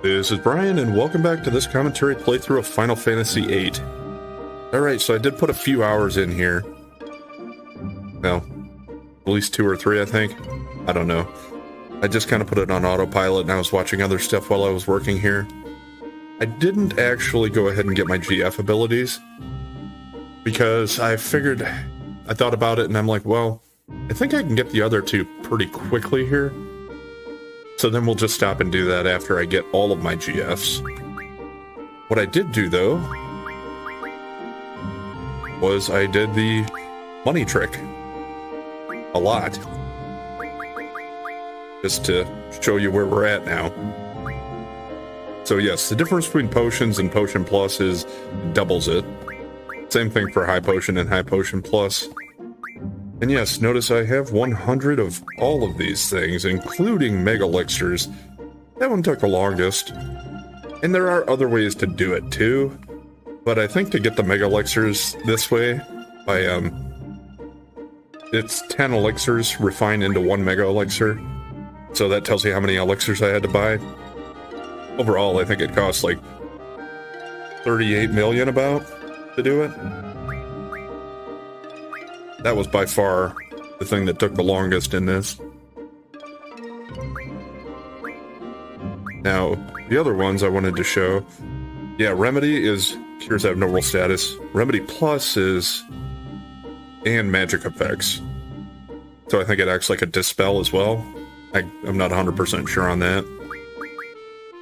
This is Brian, and welcome back to this commentary playthrough of Final Fantasy VIII. Alright, so I did put a few hours in here. Well, at least 2 or 3, I think. I don't know. I just kind of put it on autopilot, and I was watching other stuff while I was working here. I didn't actually go ahead and get my GF abilities, because I figured, I thought about it, and I'm like, well, I think I can get the other two pretty quickly here. So then we'll just stop and do that after I get all of my GFs. What I did do, though, was I did the money trick. A lot. Just to show you where we're at now. So yes, the difference between potions and Potion Plus is doubles it. Same thing for High Potion and High Potion Plus. And yes, notice I have 100 of all of these things, including Mega Elixirs. That one took the longest. And there are other ways to do it too. But I think to get the Mega Elixirs this way, by it's 10 elixirs refined into 1 Mega Elixir. So that tells you how many elixirs I had to buy. Overall, I think it cost like 38 million about to do it. That was by far the thing that took the longest in this. Now, the other ones I wanted to show. Yeah, Remedy is cures abnormal status. Remedy Plus is and magic effects. So I think it acts like a dispel as well. I'm not 100% sure on that.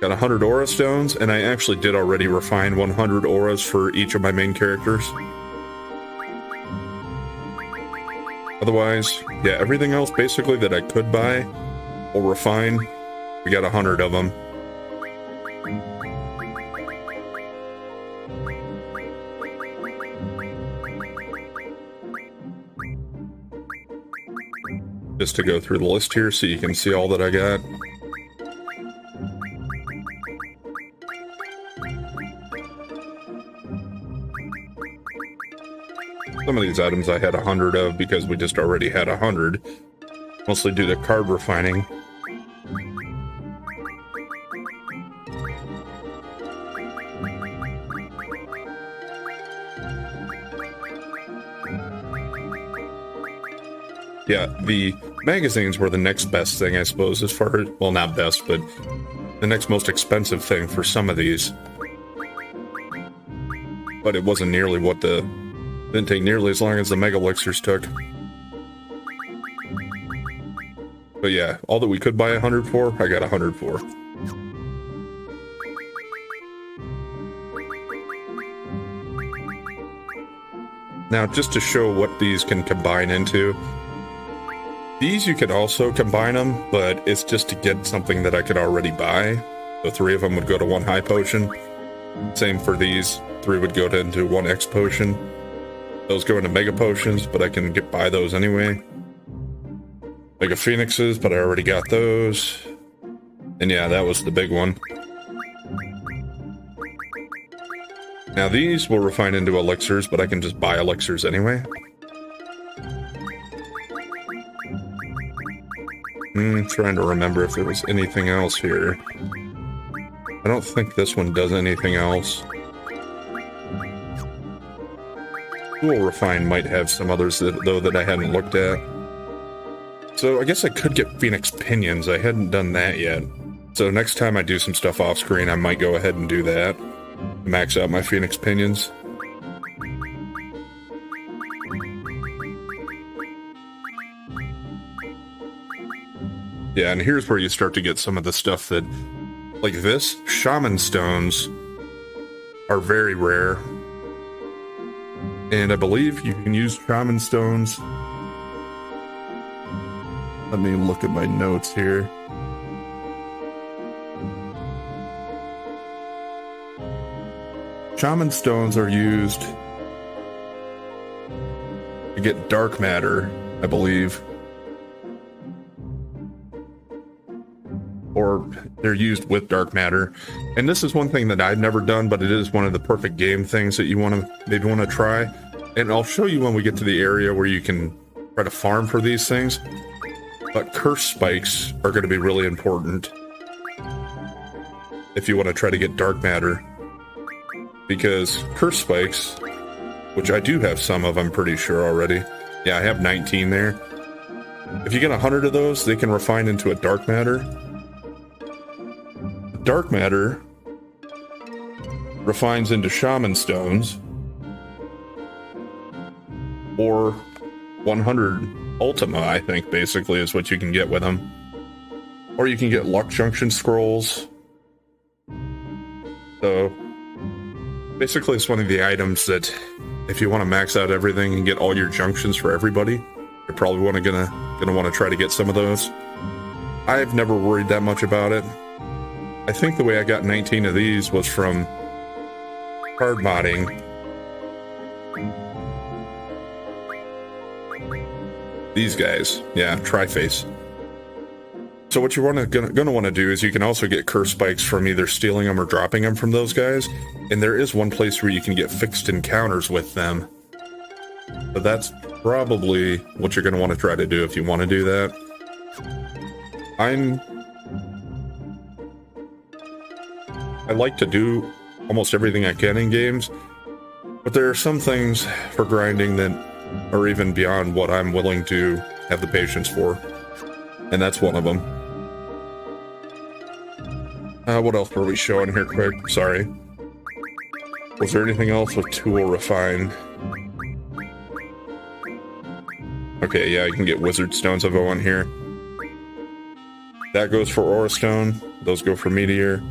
Got 100 aura stones, and I actually did already refine 100 auras for each of my main characters. Otherwise, yeah, everything else basically that I could buy or refine, we got 100 of them. Just to go through the list here so you can see all that I got. Some of these items I had 100 of because we just already had 100. Mostly due to card refining. Yeah, the magazines were the next best thing, I suppose, as far as, well, not best, but the next most expensive thing for some of these. But it wasn't nearly what didn't take nearly as long as the Mega Elixirs took. But yeah, all that we could buy 100 for, I got 100 for. Now, just to show what these can combine into, these you could also combine them, but it's just to get something that I could already buy. So 3 of them would go to 1 high potion. Same for these, 3 would go into 1 X potion. Those go into Mega Potions, but I can buy those anyway. Mega Phoenixes, but I already got those. And yeah, that was the big one. Now these will refine into elixirs, but I can just buy elixirs anyway. Trying to remember if there was anything else here. I don't think this one does anything else. Dual Refine might have some others though that I hadn't looked at. So I guess I could get Phoenix Pinions. I hadn't done that yet. So next time I do some stuff off screen, I might go ahead and do that. Max out my Phoenix Pinions. Yeah, and here's where you start to get some of the stuff that, like this, Shaman Stones are very rare. And I believe you can use Shaman Stones. Let me look at my notes here. Shaman Stones are used to get dark matter, I believe. Or they're used with dark matter. And this is one thing that I've never done, but it is one of the perfect game things that you maybe want to try. And I'll show you when we get to the area where you can try to farm for these things. But curse spikes are going to be really important. if you want to try to get dark matter. Because curse spikes, which I do have some of, I'm pretty sure already. Yeah, I have 19 there. If you get 100 of those, they can refine into a dark matter. Dark matter refines into shaman stones, or 100 ultima, I think, basically, is what you can get with them. Or you can get luck junction scrolls. So, basically, it's one of the items that, if you want to max out everything and get all your junctions for everybody, you're probably gonna want to try to get some of those. I've never worried that much about it. I think the way I got 19 of these was from hard modding. These guys, yeah, Triface. So what you're gonna want to do is you can also get curse spikes from either stealing them or dropping them from those guys. And there is one place where you can get fixed encounters with them. But that's probably what you're gonna want to try to do if you want to do that. I like to do almost everything I can in games, but there are some things for grinding that are even beyond what I'm willing to have the patience for. And that's one of them. What else were we showing here quick? Sorry. Was there anything else with tool refined? Okay, yeah, you can get wizard stones of O in here. That goes for aura stone. Those go for meteor.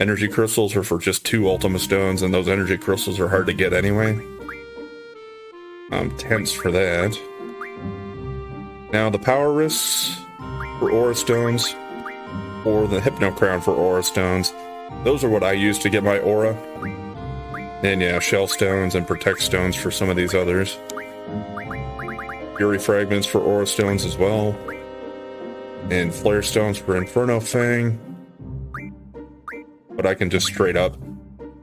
Energy crystals are for just 2 ultima stones, and those energy crystals are hard to get anyway. Tense for that. Now the power wrists for aura stones, or the hypno crown for aura stones. Those are what I use to get my aura. And yeah, shell stones and protect stones for some of these others. Fury fragments for aura stones as well. And flare stones for Inferno Fang. But I can just straight up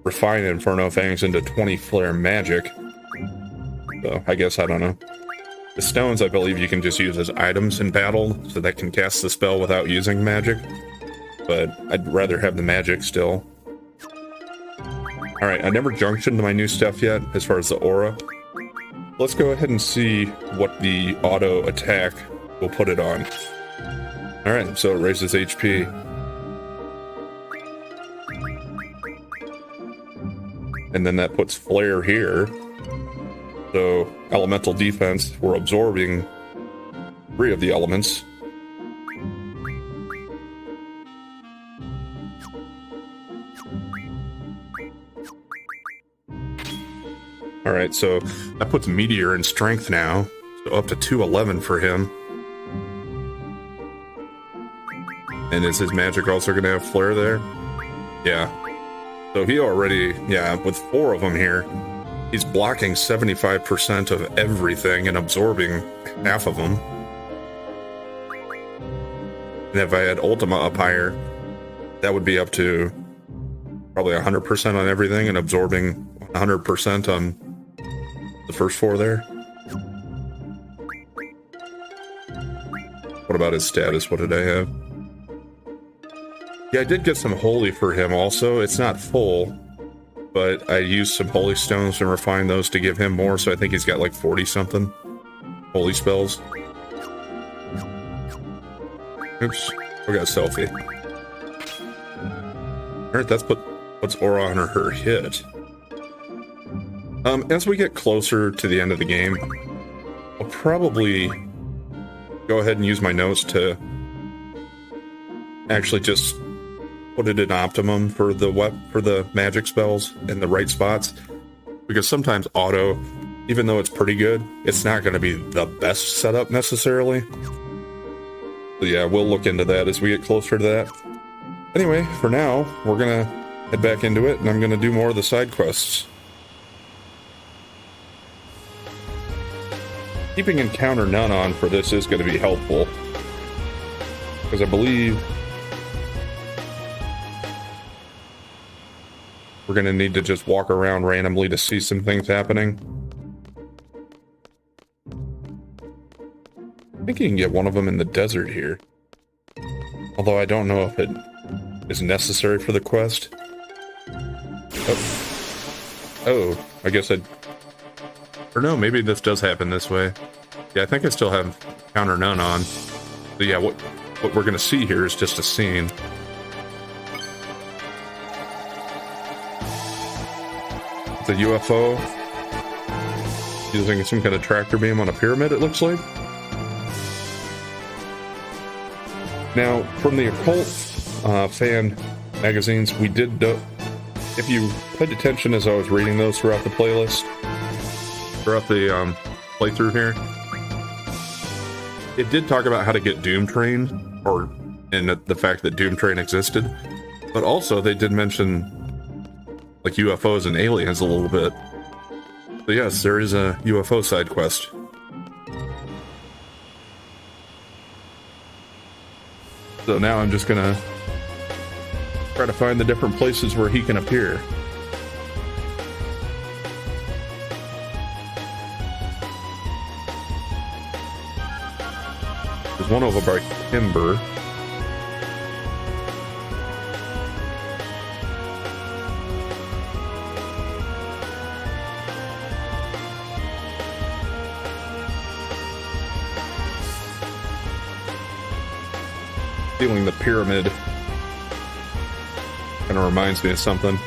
refine Inferno Fangs into 20 flare magic. So I guess, I don't know. The stones, I believe you can just use as items in battle, so that can cast the spell without using magic. But I'd rather have the magic still. Alright, I never junctioned my new stuff yet, as far as the aura. Let's go ahead and see what the auto attack will put it on. Alright, so it raises HP. And then that puts flare here. So, elemental defense, we're absorbing 3 of the elements. Alright, so that puts meteor in strength now. So up to 211 for him. And is his magic also going to have flare there? Yeah. So he already, yeah, with 4 of them here, he's blocking 75% of everything and absorbing half of them. And if I had Ultima up higher, that would be up to probably 100% on everything and absorbing 100% on the first 4 there. What about his status? What did I have? Yeah, I did get some holy for him also. It's not full, but I used some holy stones and refined those to give him more, so I think he's got like 40-something holy spells. Oops, we got a selfie. Alright, that's puts aura on her hit. As we get closer to the end of the game, I'll probably go ahead and use my notes to actually just put it in optimum for the magic spells in the right spots, because sometimes auto, even though it's pretty good, it's not going to be the best setup necessarily. So yeah, we'll look into that as we get closer to that. Anyway, for now, we're gonna head back into it, and I'm gonna do more of the side quests. Keeping encounter none on for this is going to be helpful, because I believe we're going to need to just walk around randomly to see some things happening. I think you can get one of them in the desert here. Although I don't know if it is necessary for the quest. Oh, I guess or no, maybe this does happen this way. Yeah, I think I still have counter none on. So yeah, what we're gonna see here is just a scene. The UFO using some kind of tractor beam on a pyramid, it looks like. Now, from the occult fan magazines, we did, if you paid attention as I was reading those throughout the playlist, throughout the playthrough here, it did talk about how to get Doom Train, and the fact that Doom Train existed, but also they did mention like UFOs and aliens a little bit. So yes, there is a UFO side quest. So now I'm just gonna try to find the different places where he can appear. There's one over by Timber. Feeling the pyramid kind of reminds me of something.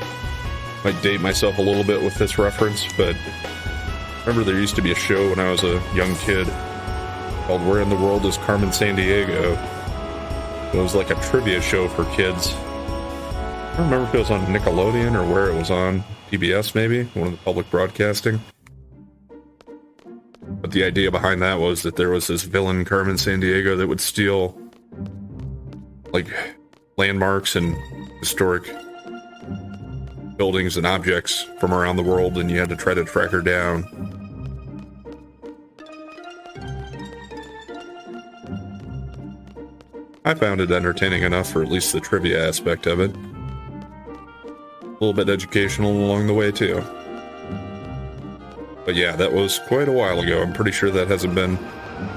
Might date myself a little bit with this reference, but remember there used to be a show when I was a young kid called Where in the World is Carmen Sandiego? It was like a trivia show for kids. I don't remember if it was on Nickelodeon or where it was on. PBS maybe? One of the public broadcasting. But the idea behind that was that there was this villain, Carmen Sandiego, that would steal like landmarks and historic buildings and objects from around the world, and you had to try to track her down. I found it entertaining enough for at least the trivia aspect of it. A little bit educational along the way too. But yeah, that was quite a while ago. I'm pretty sure that hasn't been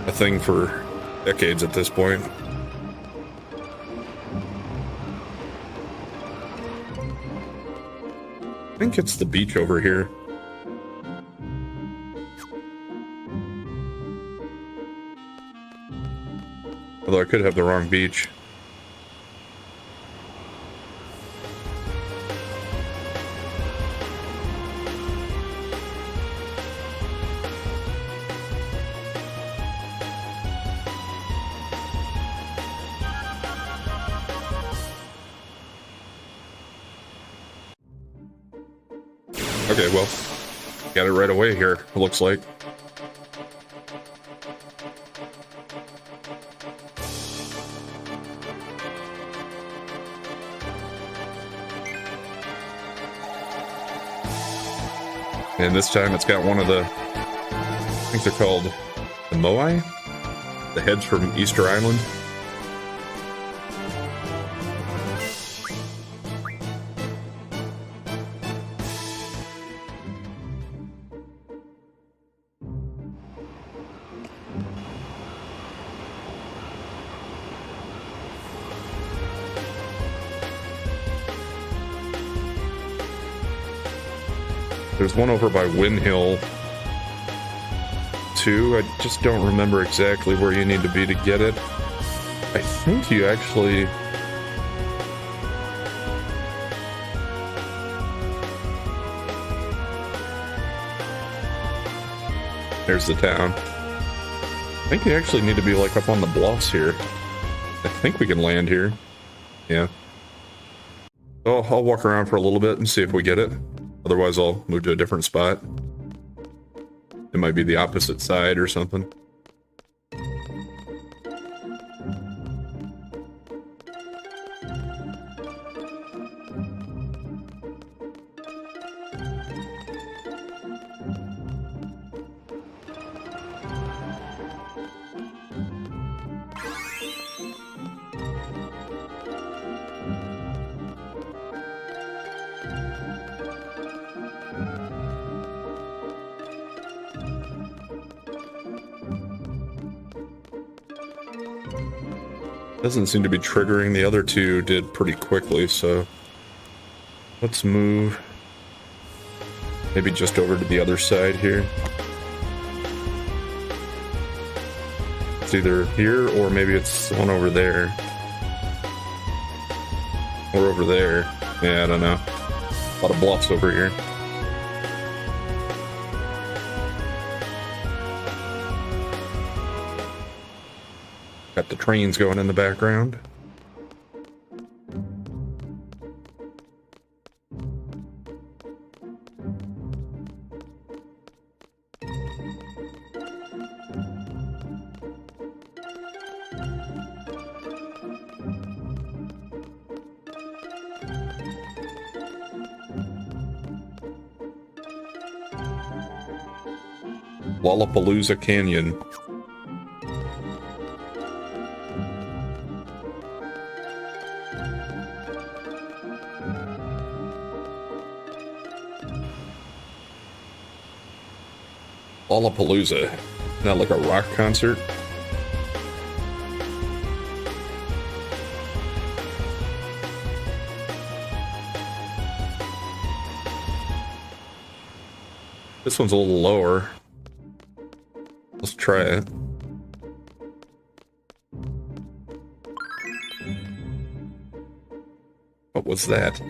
a thing for decades at this point. I think it's the beach over here. Although I could have the wrong beach. Okay, well, got it right away here, it looks like. And this time it's got one of the, I think they're called the Moai? The heads from Easter Island. There's one over by Win Hill, too. I just don't remember exactly where you need to be to get it. I think you actually... There's the town. I think you actually need to be, like, up on the bluffs here. I think we can land here. Yeah. So I'll walk around for a little bit and see if we get it. Otherwise, I'll move to a different spot. It might be the opposite side or something. Doesn't seem to be triggering. The other two did pretty quickly, so let's move maybe just over to the other side here. It's either here or maybe it's the one over there. Or over there. Yeah, I don't know. A lot of bluffs over here. Got the trains going in the background. Lollapalooza Canyon. Lollapalooza. Not like a rock concert? This one's a little lower. Let's try it. What was that?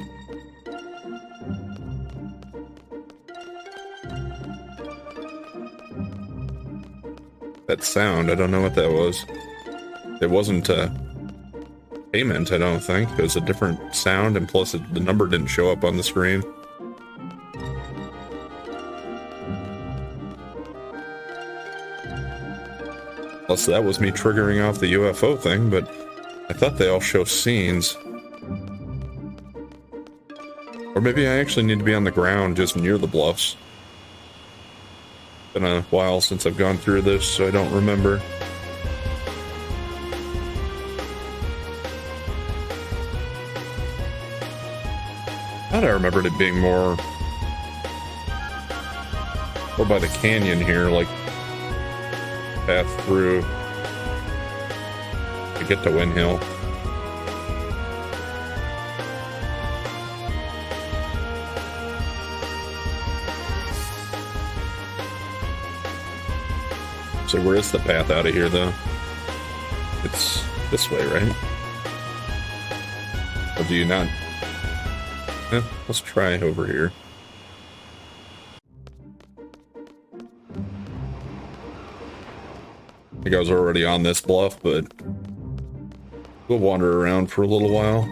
That sound, I don't know what that was. It wasn't payment, I don't think. It was a different sound, and plus the number didn't show up on the screen. Plus that was me triggering off the UFO thing, but I thought they all show scenes. Or maybe I actually need to be on the ground just near the bluffs. Been a while since I've gone through this, so I don't remember. I thought I remembered it being more by the canyon here, like path through to get to Win Hill. So where is the path out of here, though? It's this way, right? Or do you not? Let's try over here. I think I was already on this bluff, but we'll wander around for a little while.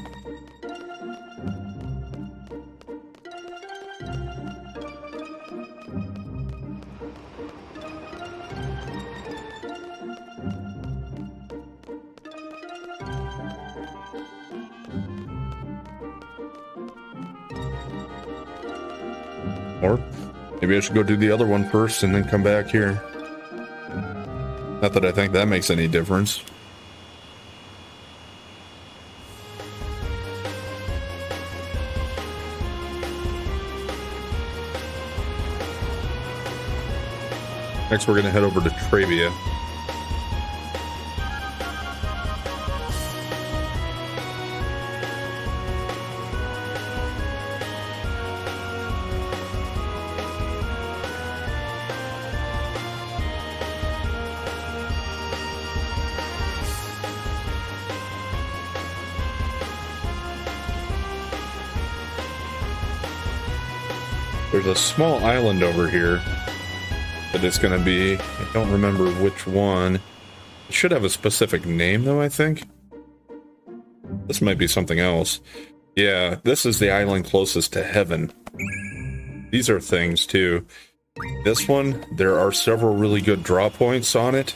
Or maybe I should go do the other one first and then come back here. Not that I think that makes any difference. Next we're going to head over to Trabia. There's a small island over here that it's going to be. I don't remember which one. It should have a specific name, though, I think. This might be something else. Yeah, this is the island closest to heaven. These are things, too. This one, there are several really good draw points on it.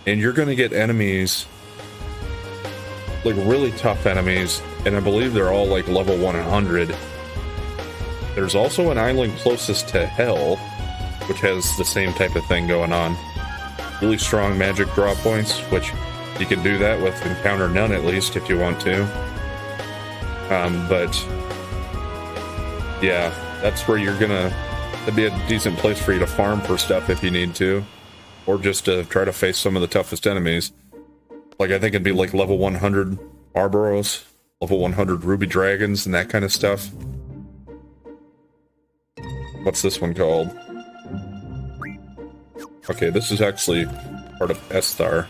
And you're going to get enemies, like really tough enemies. And I believe they're all like level 100. There's also an island closest to Hell, which has the same type of thing going on. Really strong magic draw points, which you can do that with Encounter None at least if you want to. But yeah, that's where you're gonna, that'd be a decent place for you to farm for stuff if you need to. Or just to try to face some of the toughest enemies. Like, I think it'd be like level 100 Barbaros, level 100 Ruby Dragons, and that kind of stuff. What's this one called? Okay, this is actually part of Esthar.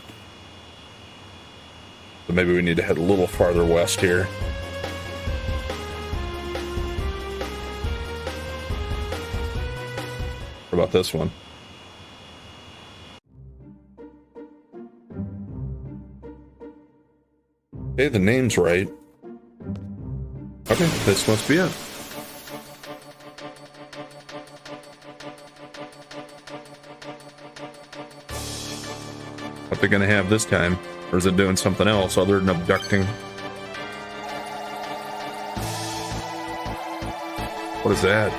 So maybe we need to head a little farther west here. What about this one? Okay, the name's right. Okay, this must be it. What they gonna have this time? Or is it doing something else other than abducting? What is that?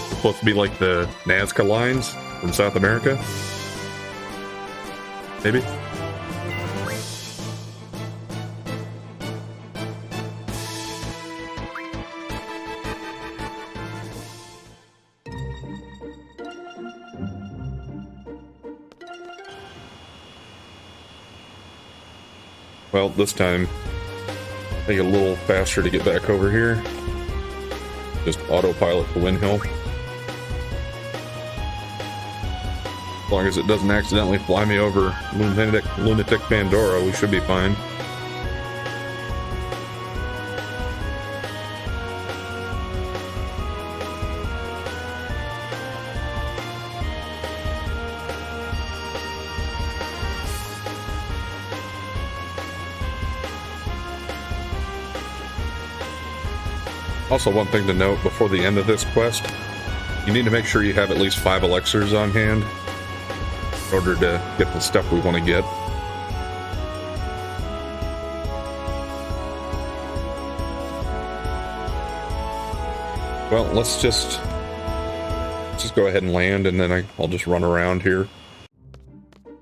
It's supposed to be like the Nazca lines from South America? Maybe? Well, this time, take it a little faster to get back over here. Just autopilot the windhill. As long as it doesn't accidentally fly me over lunatic Pandora, we should be fine. Also, one thing to note before the end of this quest, you need to make sure you have at least 5 elixirs on hand in order to get the stuff we want to get. Well, let's just go ahead and land, and then I'll just run around here.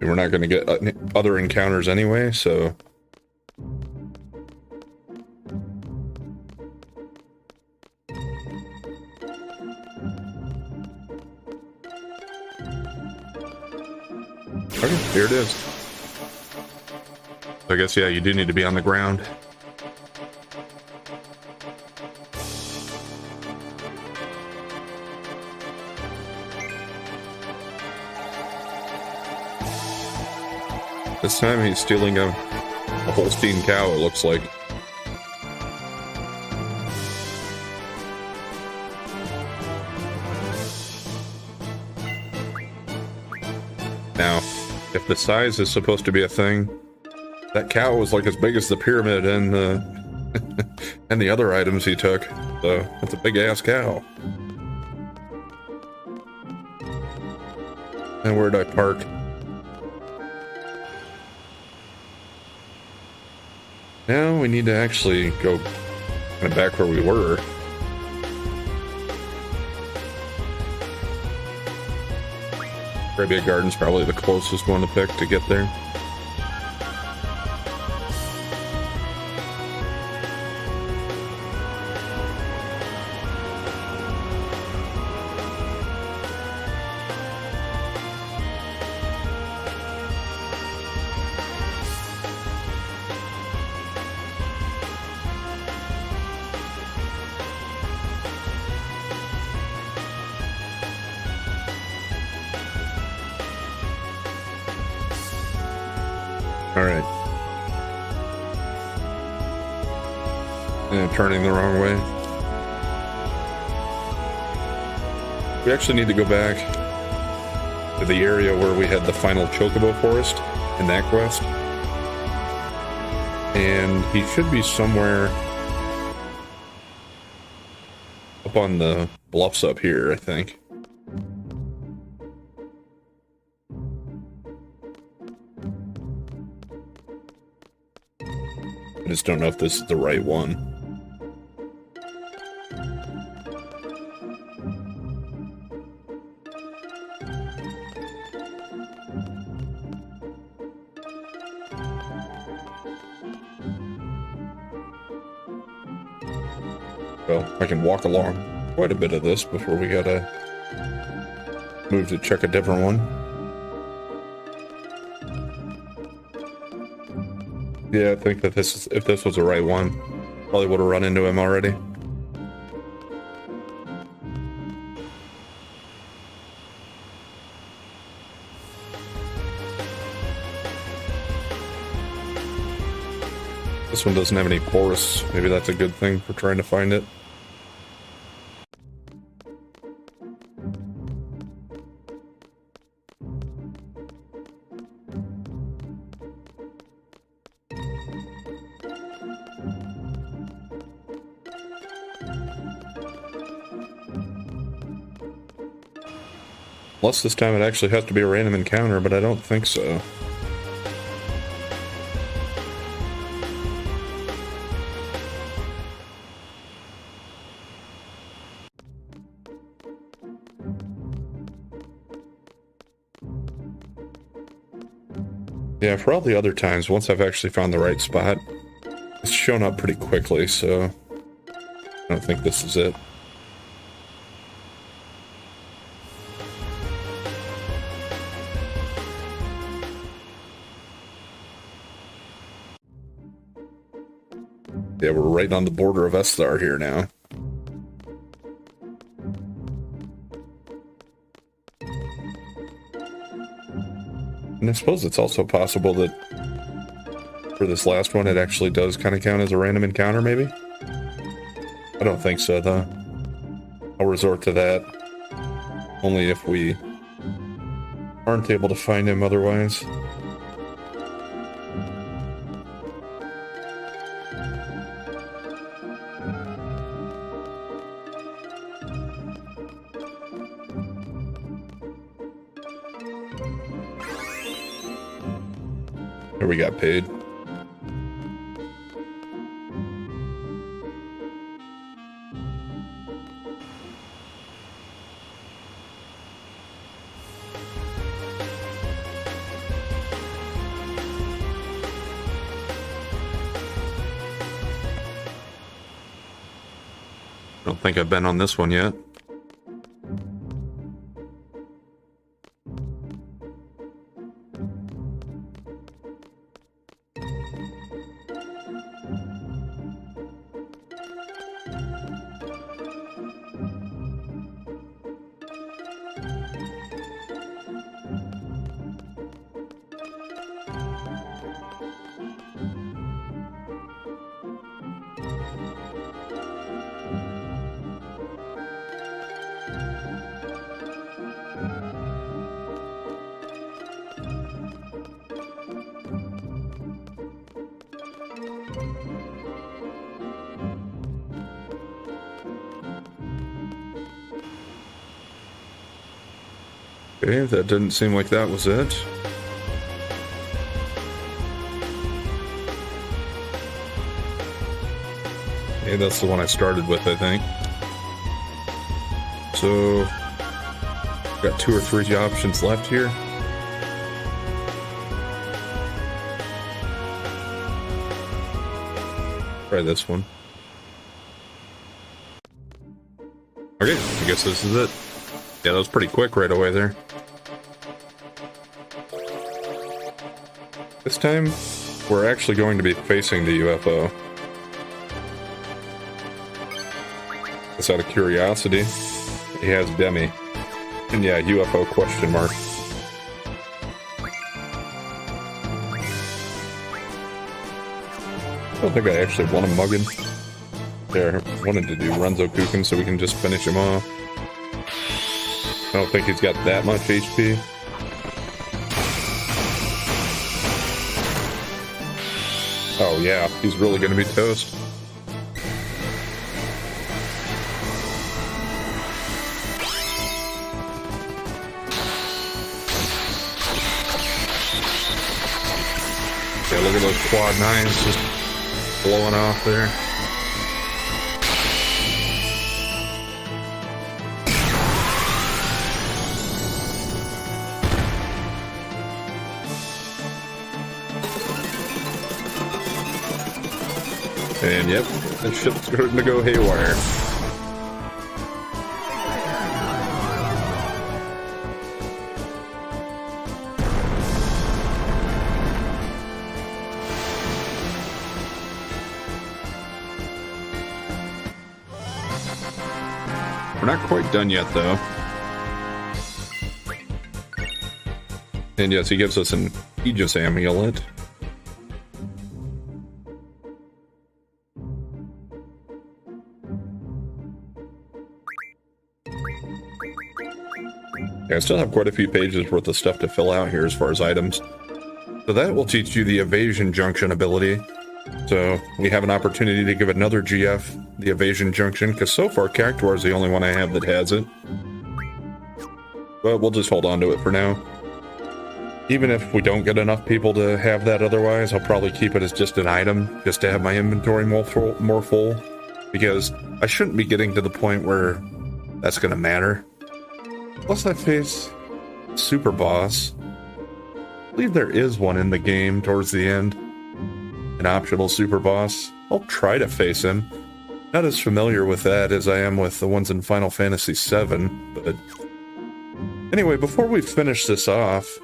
And we're not going to get other encounters anyway, so... Okay, here it is. I guess, yeah, you do need to be on the ground. This time he's stealing a Holstein cow, it looks like. Now, if the size is supposed to be a thing, that cow was like as big as the pyramid and and the other items he took. So it's a big ass cow. And where'd I park? Now we need to actually go kind of back where we were. Arabia Garden's probably the closest one to pick to get there. Alright. And turning the wrong way. We actually need to go back to the area where we had the final Chocobo Forest in that quest. And he should be somewhere up on the bluffs up here, I think. I just don't know if this is the right one. Well, I can walk along quite a bit of this before we gotta move to check a different one. Yeah, I think that if this was the right one, probably would have run into him already. This one doesn't have any porous. Maybe that's a good thing for trying to find it. Unless this time it actually has to be a random encounter, but I don't think so. Yeah, for all the other times, once I've actually found the right spot, it's shown up pretty quickly, so I don't think this is it. Yeah, we're right on the border of Esthar here now. And I suppose it's also possible that for this last one, it actually does kind of count as a random encounter, maybe? I don't think so, though. I'll resort to that only if we aren't able to find him otherwise. Here we got paid. I don't think I've been on this one yet. Okay, that didn't seem like that was it. Okay, that's the one I started with, I think. So, got 2 or 3 options left here. Try this one. Okay, I guess this is it. Yeah, that was pretty quick right away there. This time, we're actually going to be facing the UFO. Just out of curiosity, he has Demi. And yeah, UFO question mark. I don't think I actually want to mug him. There, I wanted to do Runzo Kuchen so we can just finish him off. I don't think he's got that much HP. Oh yeah, he's really gonna be toast. Yeah, look at those quad 9s just blowing off there. And yep, this ship's starting to go haywire. We're not quite done yet, though. And yes, he gives us an Aegis amulet. Yeah, I still have quite a few pages worth of stuff to fill out here as far as items. So that will teach you the evasion junction ability. So we have an opportunity to give another GF the evasion junction, because so far Cactuar is the only one I have that has it. But we'll just hold on to it for now. Even if we don't get enough people to have that otherwise, I'll probably keep it as just an item, just to have my inventory more full. Because I shouldn't be getting to the point where that's going to matter. Plus I face Super Boss. I believe there is one in the game towards the end. An optional Super Boss. I'll try to face him. Not as familiar with that as I am with the ones in Final Fantasy VII, but... Anyway, before we finish this off,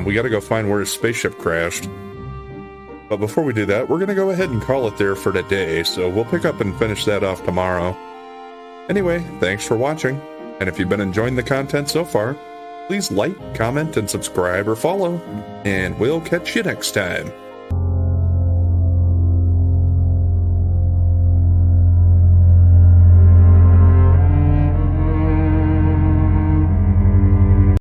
we gotta go find where his spaceship crashed. But before we do that, we're gonna go ahead and call it there for today, so we'll pick up and finish that off tomorrow. Anyway, thanks for watching, and if you've been enjoying the content so far, please like, comment, and subscribe or follow, and we'll catch you next time.